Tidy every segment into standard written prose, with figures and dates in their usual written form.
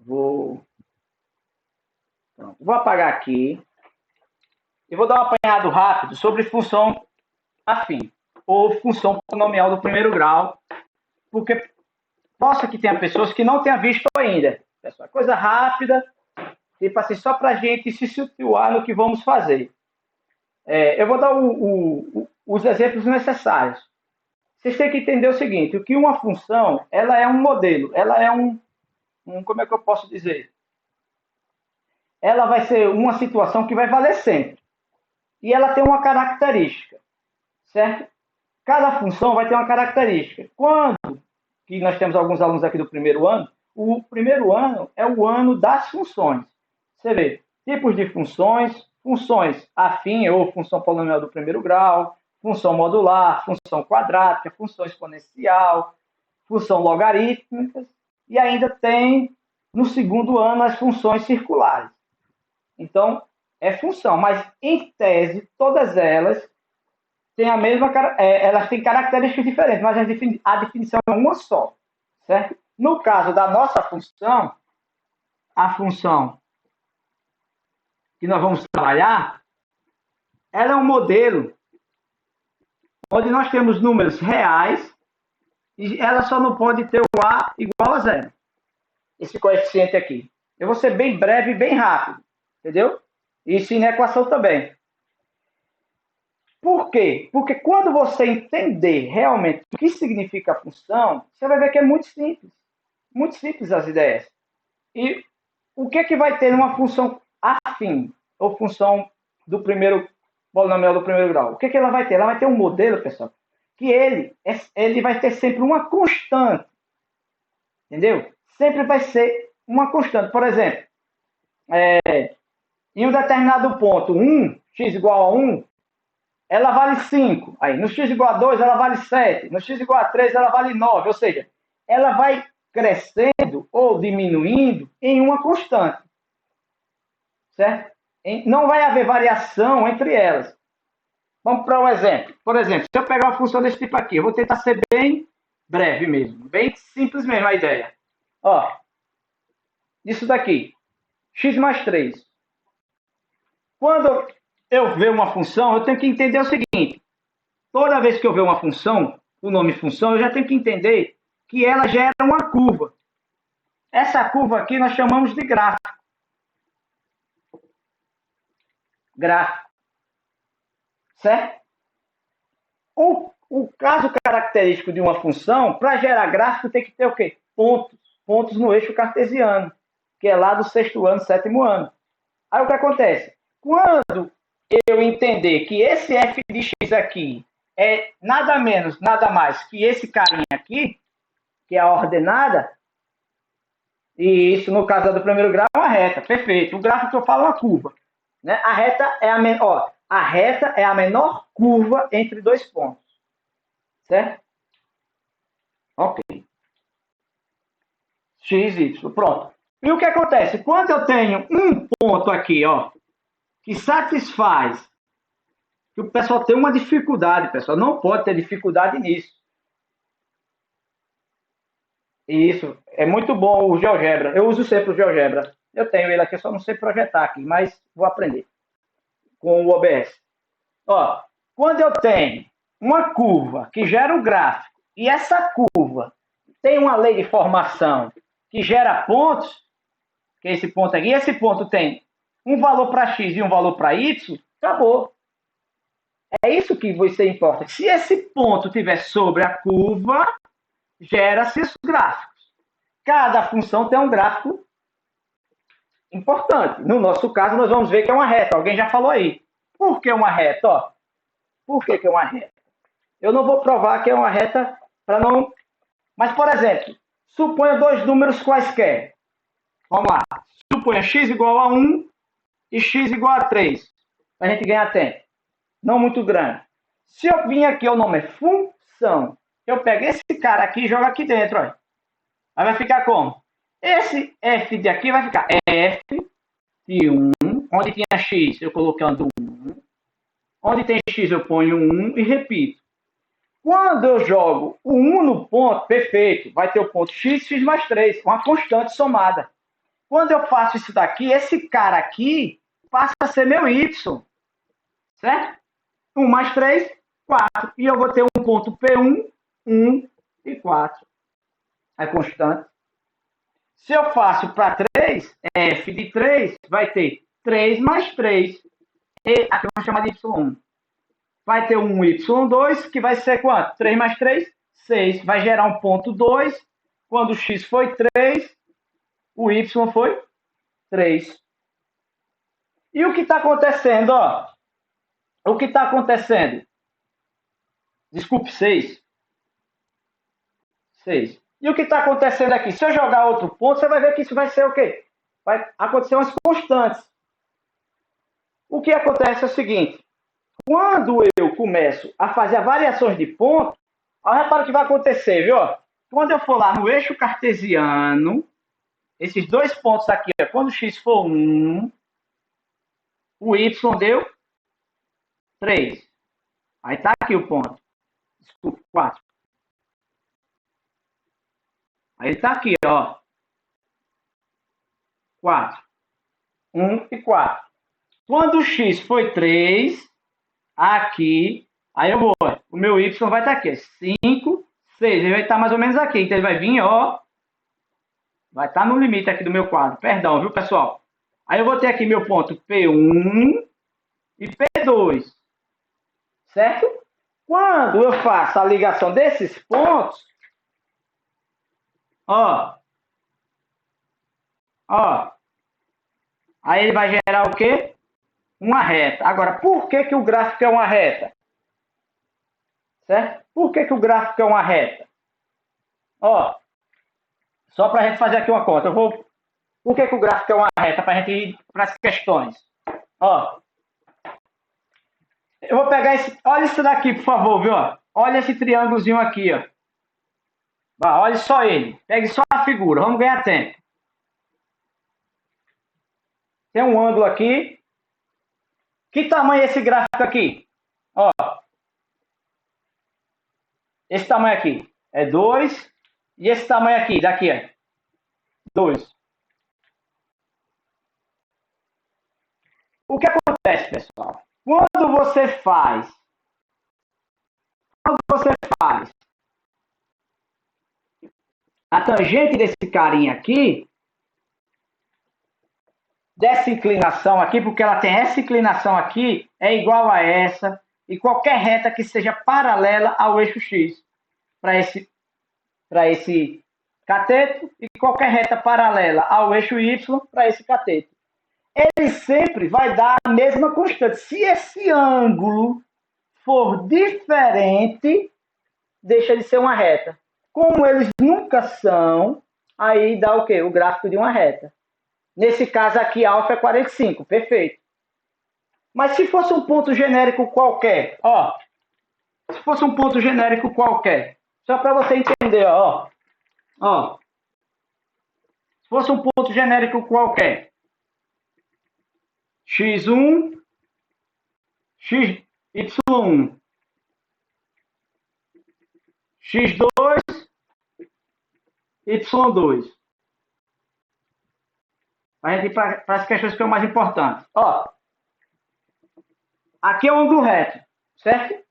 Vou apagar aqui e vou dar um apanhado rápido sobre função afim ou função polinomial do primeiro grau, porque possa que tenha pessoas que não tenham visto ainda. Pessoal, coisa rápida, tipo assim, só para a gente se situar no que vamos fazer. Eu vou dar os exemplos necessários. Vocês têm que entender o seguinte, que uma função, ela é um modelo, ela é como é que eu posso dizer? Ela vai ser uma situação que vai valer sempre. E ela tem uma característica, certo? Cada função vai ter uma característica. Quando que nós temos alguns alunos aqui do primeiro ano, o primeiro ano é o ano das funções. Você vê, tipos de funções, funções afim ou função polinomial do primeiro grau, função modular, função quadrática, função exponencial, função logarítmica, e ainda tem, no segundo ano, as funções circulares. Então, é função, mas em tese, todas elas têm a mesma, elas têm características diferentes, mas a definição é uma só, certo? No caso da nossa função, a função que nós vamos trabalhar, ela é um modelo onde nós temos números reais e ela só não pode ter o A igual a zero. Esse coeficiente aqui. Eu vou ser bem breve e bem rápido, entendeu? Isso em equação também. Por quê? Porque quando você entender realmente o que significa a função, você vai ver que é muito simples. Muito simples as ideias. E o que vai ter numa função afim, ou função do primeiro polinomial do primeiro grau? O que ela vai ter? Ela vai ter um modelo, pessoal, que ele vai ter sempre uma constante. Entendeu? Sempre vai ser uma constante. Por exemplo, em um determinado ponto, 1, x igual a 1, ela vale 5. Aí, no x igual a 2, ela vale 7. No x igual a 3, ela vale 9. Ou seja, ela vai crescendo ou diminuindo em uma constante. Certo? Não vai haver variação entre elas. Vamos para um exemplo. Por exemplo, se eu pegar uma função desse tipo aqui, eu vou tentar ser bem breve mesmo. Bem simples mesmo a ideia. Ó, isso daqui. X mais 3. Quando eu ver uma função, eu tenho que entender o seguinte. Toda vez que eu ver uma função, o nome função, eu já tenho que entender que ela gera uma curva. Essa curva aqui nós chamamos de gráfico. Gráfico. Certo? O caso característico de uma função, para gerar gráfico, tem que ter o quê? Pontos. Pontos no eixo cartesiano, que é lá do sexto ano, sétimo ano. Aí o que acontece? Quando eu entender que esse f de x aqui é nada menos, nada mais que esse carinha aqui, que é a ordenada, e isso no caso do primeiro grau é uma reta, perfeito. O gráfico que eu falo é uma curva. Né? A reta é a menor curva entre dois pontos. Certo? Ok. X, Y, pronto. E o que acontece? Quando eu tenho um ponto aqui, ó, que satisfaz, que o pessoal tem uma dificuldade, pessoal, não pode ter dificuldade nisso. Isso, é muito bom o GeoGebra. Eu uso sempre o GeoGebra. Eu tenho ele aqui, só não sei projetar aqui, mas vou aprender com o OBS. Ó, quando eu tenho uma curva que gera um gráfico e essa curva tem uma lei de formação que gera pontos, que é esse ponto aqui, e esse ponto tem um valor para x e um valor para y, acabou. É isso que você importa. Se esse ponto estiver sobre a curva, gera-se os gráficos. Cada função tem um gráfico importante. No nosso caso, nós vamos ver que é uma reta. Alguém já falou aí. Por que uma reta? Ó, por que é uma reta? Eu não vou provar que é uma reta para não... Mas, por exemplo, suponha dois números quaisquer. Vamos lá. Suponha x igual a 1 e x igual a 3. Para a gente ganhar tempo. Não muito grande. Se eu vim aqui, o nome é função. Eu pego esse cara aqui e jogo aqui dentro. Ó. Aí vai ficar como? Esse f de aqui vai ficar f de 1. Onde tinha x, eu colocando 1. Onde tem x, eu ponho 1 e repito. Quando eu jogo o 1 no ponto, perfeito, vai ter o ponto x, x mais 3, uma constante somada. Quando eu faço isso daqui, esse cara aqui passa a ser meu y, certo? 1 mais 3, 4. E eu vou ter um ponto P1, 1 e 4. É constante. Se eu faço para 3, f de 3 vai ter 3 mais 3. E aqui eu vou chamar de y1. Vai ter um y2, que vai ser quanto? 3 mais 3, 6. Vai gerar um ponto 2. Quando o x foi 3, o y foi 3. E o que está acontecendo? Ó? O que está acontecendo? Desculpe, 6. 6. E o que está acontecendo aqui? Se eu jogar outro ponto, você vai ver que isso vai ser o quê? Vai acontecer umas constantes. O que acontece é o seguinte. Quando eu começo a fazer variações de ponto, olha, repara o que vai acontecer, viu? Quando eu for lá no eixo cartesiano, esses dois pontos aqui, ó, quando o x for 1, o y deu 3. Aí tá aqui o ponto. Desculpa, 4. Aí ele tá aqui, ó. 4. 1 e 4. Quando o x foi 3, aqui, aí eu vou, o meu y vai estar aqui, 5, 6, ele vai estar mais ou menos aqui, então ele vai vir, ó, vai estar no limite aqui do meu quadro, perdão, viu, pessoal? Aí eu vou ter aqui meu ponto P1 e P2, certo? Quando eu faço a ligação desses pontos, ó, aí ele vai gerar o quê? Uma reta. Agora, por que o gráfico é uma reta? Certo? Por que o gráfico é uma reta? Ó, só para a gente fazer aqui uma conta. Por que o gráfico é uma reta? Para a gente ir para as questões. Ó, eu vou pegar esse... Olha isso daqui, por favor, viu? Olha esse triângulozinho aqui, ó. Olha só ele. Pegue só a figura. Vamos ganhar tempo. Tem um ângulo aqui. Que tamanho é esse gráfico aqui? Ó. Esse tamanho aqui é 2. E esse tamanho aqui, daqui, ó. 2. O que acontece, pessoal? Quando você faz a tangente desse carinha aqui, dessa inclinação aqui, porque ela tem essa inclinação aqui, é igual a essa, e qualquer reta que seja paralela ao eixo X, para esse cateto, e qualquer reta paralela ao eixo Y para esse cateto. Ele sempre vai dar a mesma constante. Se esse ângulo for diferente, deixa de ser uma reta. Como eles nunca são, aí dá o quê? O gráfico de uma reta. Nesse caso aqui, alfa é 45, perfeito. Mas se fosse um ponto genérico qualquer, ó, se fosse um ponto genérico qualquer, só para você entender, ó, se fosse um ponto genérico qualquer, x1, y1, x2, y2. A gente ir para as questões que são mais importantes. Ó, aqui é o ângulo reto, certo?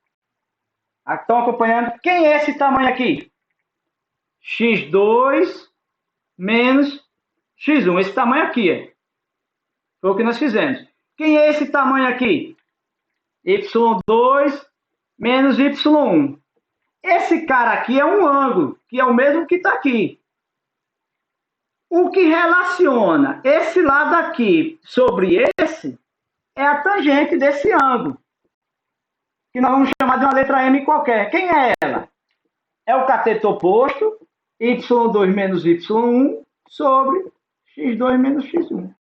Estão acompanhando? Quem é esse tamanho aqui? x2 menos x1. Esse tamanho aqui. Foi o que nós fizemos. Quem é esse tamanho aqui? y2 menos y1. Esse cara aqui é um ângulo, que é o mesmo que está aqui. O que relaciona esse lado aqui sobre esse é a tangente desse ângulo, que nós vamos chamar de uma letra M qualquer. Quem é ela? É o cateto oposto, y2 menos y1 sobre x2 menos x1.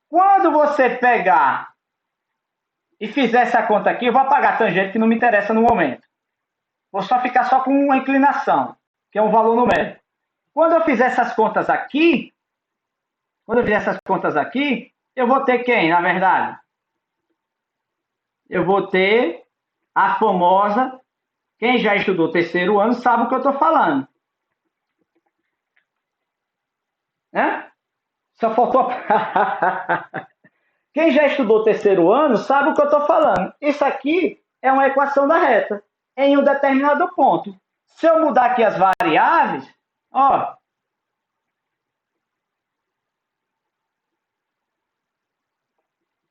Quando você pegar e fizer essa conta aqui, eu vou apagar a tangente que não me interessa no momento. Vou só ficar só com uma inclinação, que é um valor numérico. Quando eu fizer essas contas aqui, eu vou ter quem, na verdade? Eu vou ter a famosa, quem já estudou terceiro ano sabe o que eu estou falando. Né? Só faltou. Quem já estudou terceiro ano sabe o que eu estou falando. Isso aqui é uma equação da reta em um determinado ponto. Se eu mudar aqui as variáveis, ó,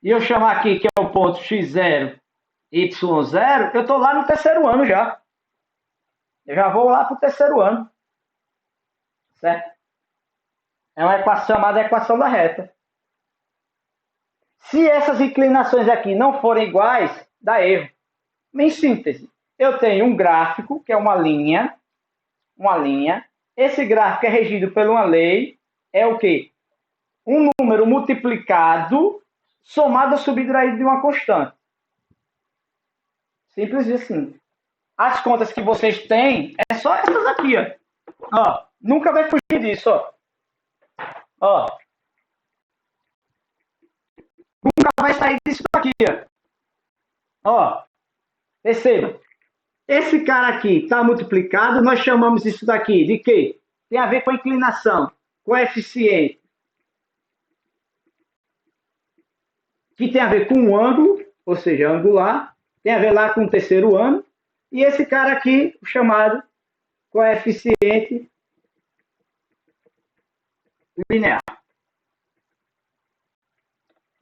e eu chamar aqui que é o ponto x0, y0, eu estou lá no terceiro ano já. Eu já vou lá para o terceiro ano. Certo? É uma equação chamada equação da reta. Se essas inclinações aqui não forem iguais, dá erro. Em síntese, eu tenho um gráfico, que é uma linha. Esse gráfico é regido por uma lei. É o quê? Um número multiplicado somado ou subtraído de uma constante. Simples assim. As contas que vocês têm é só essas aqui, ó. Nunca vai fugir disso, ó. Nunca vai sair disso aqui, ó. Perceba. Esse cara aqui está multiplicado, nós chamamos isso daqui de quê? Tem a ver com a inclinação, coeficiente, que tem a ver com o ângulo, ou seja, angular, tem a ver lá com o terceiro ano, e esse cara aqui, o chamado coeficiente linear.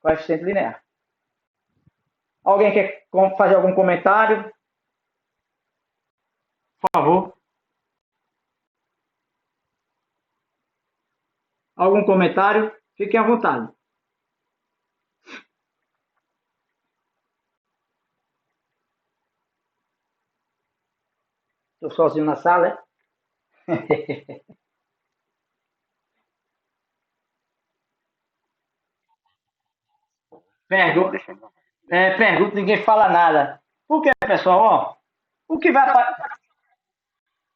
Coeficiente linear. Alguém quer fazer algum comentário? Por favor. Algum comentário? Fiquem à vontade. Estou sozinho na sala, é? Pergunta, pergunta, ninguém fala nada. Por que, pessoal? Ó, o que vai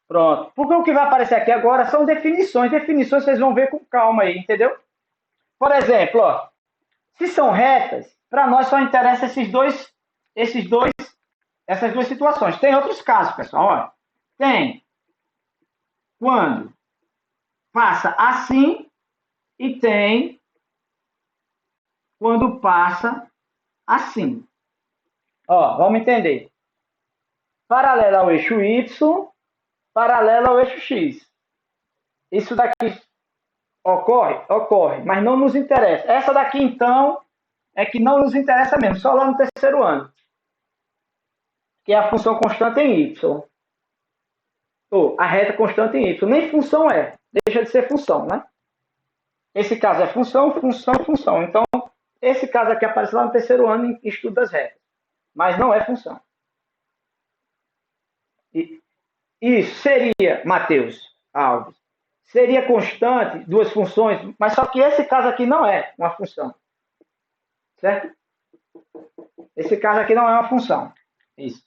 Pronto. Porque o que vai aparecer aqui agora são definições. Definições vocês vão ver com calma aí, entendeu? Por exemplo, ó, se são retas, para nós só interessa essas duas situações. Tem outros casos, pessoal. Ó. Tem quando passa assim e tem quando passa assim. Ó, vamos entender. Paralela ao eixo Y, paralela ao eixo X. Isso daqui ocorre, mas não nos interessa. Essa daqui, então, é que não nos interessa mesmo, só lá no terceiro ano, que é a função constante em y. Ou a reta constante em y. Nem função é, deixa de ser função, né? Esse caso é função, função, função. Então, esse caso aqui aparece lá no terceiro ano em estudo das retas, mas não é função. Isso seria, Matheus Alves, seria constante, duas funções, mas só que esse caso aqui não é uma função. Certo? Esse caso aqui não é uma função. Isso.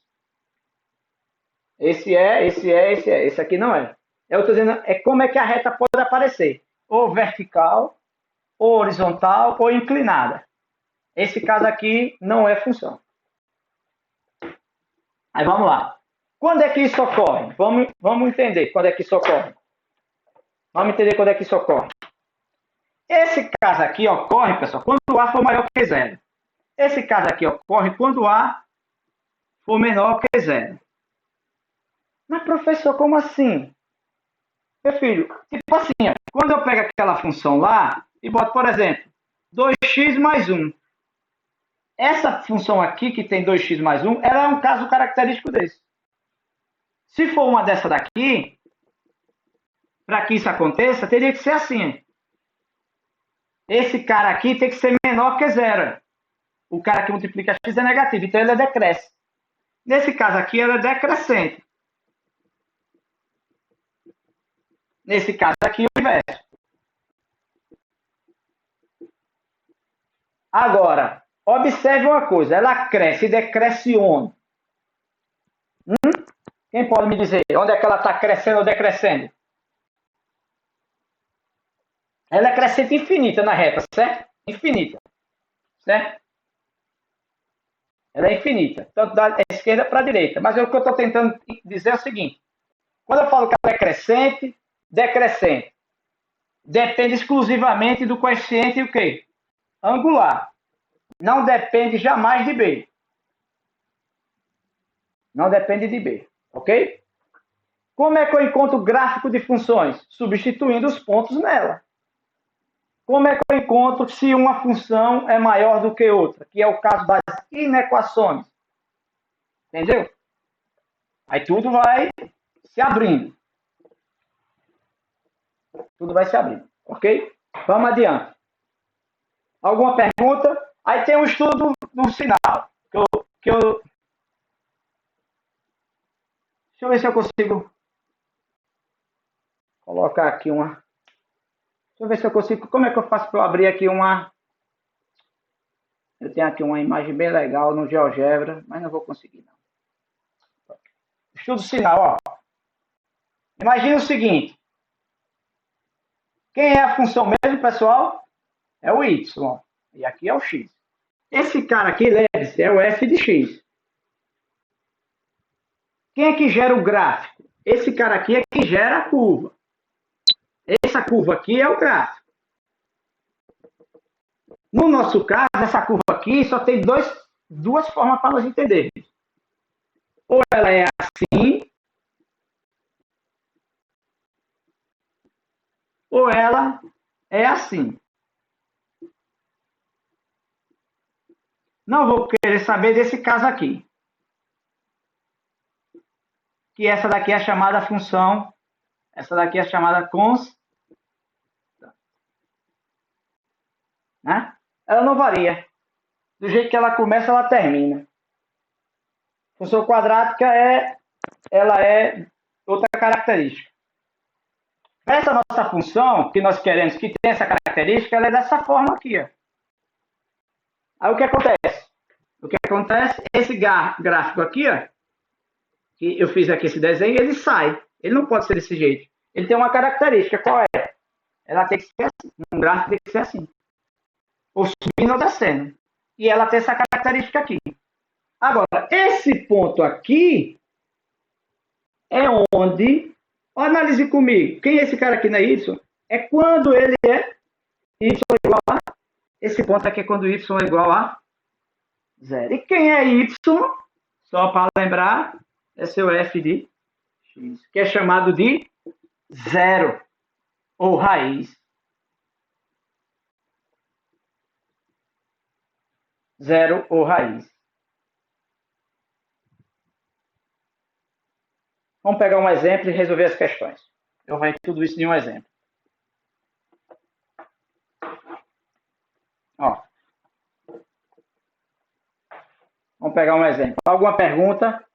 Esse é. Esse aqui não é. Eu estou dizendo, é como é que a reta pode aparecer. Ou vertical, ou horizontal, ou inclinada. Esse caso aqui não é função. Aí vamos lá. Quando é que isso ocorre? Vamos entender quando é que isso ocorre. Vamos entender quando é que isso ocorre. Esse caso aqui ocorre, pessoal, quando A for maior que zero. Esse caso aqui ocorre quando A for menor que zero. Mas, professor, como assim? Meu filho, tipo assim, quando eu pego aquela função lá e boto, por exemplo, 2x mais 1. Essa função aqui, que tem 2x mais 1, ela é um caso característico desse. Se for uma dessa daqui, para que isso aconteça, teria que ser assim. Esse cara aqui tem que ser menor que zero. O cara que multiplica x é negativo, então ele decresce. Nesse caso aqui, ela é decrescente. Nesse caso aqui, o inverso. Agora, observe uma coisa. Ela cresce e decresce onde? Quem pode me dizer onde é que ela está crescendo ou decrescendo? Ela é crescente infinita na reta, certo? Infinita. Certo? Ela é infinita. Tanto da esquerda para a direita. Mas o que eu estou tentando dizer é o seguinte. Quando eu falo que ela é crescente, decrescente. depende exclusivamente do coeficiente o quê? Angular. Não depende jamais de B. Não depende de B, ok? Como é que eu encontro o gráfico de funções? Substituindo os pontos nela. Como é que eu encontro se uma função é maior do que outra? Que é o caso das inequações. Entendeu? Aí tudo vai se abrindo. Tudo vai se abrindo, ok? Vamos adiante. Alguma pergunta? Aí tem o estudo do sinal. Deixa eu ver se eu consigo colocar aqui uma. Deixa eu ver se eu consigo. Como é que eu faço para eu abrir aqui uma. Eu tenho aqui uma imagem bem legal no GeoGebra, mas não vou conseguir, não. Estudo sinal, ó. Imagina o seguinte. Quem é a função mesmo, pessoal? É o y. E aqui é o x. Esse cara aqui, lembre-se, é o f de x. Quem é que gera o gráfico? Esse cara aqui é que gera a curva. Essa curva aqui é o gráfico. No nosso caso, essa curva aqui só tem duas formas para nós entendermos. Ou ela é assim, ou ela é assim. Não vou querer saber desse caso aqui. Que essa daqui é a chamada função, essa daqui é a chamada constante. Né? Ela não varia. Do jeito que ela começa, ela termina. Função quadrática ela é outra característica. Essa nossa função, que nós queremos que tenha essa característica, ela é dessa forma aqui. Ó. Aí o que acontece? O que acontece? Esse gráfico aqui, ó, que eu fiz aqui esse desenho, ele sai. Ele não pode ser desse jeito. Ele tem uma característica. Qual é? Ela tem que ser assim. Um gráfico tem que ser assim. Ou subindo ou descendo. E ela tem essa característica aqui. Agora, esse ponto aqui é onde... Analise comigo. Quem é esse cara aqui na Y? É quando ele é Y igual a... Esse ponto aqui é quando Y é igual a 0. E quem é Y? Só para lembrar, é seu f de x, que é chamado de zero, ou raiz. Zero ou raiz. Vamos pegar um exemplo e resolver as questões. Eu vou ver tudo isso em um exemplo. Ó. Vamos pegar um exemplo. Alguma pergunta?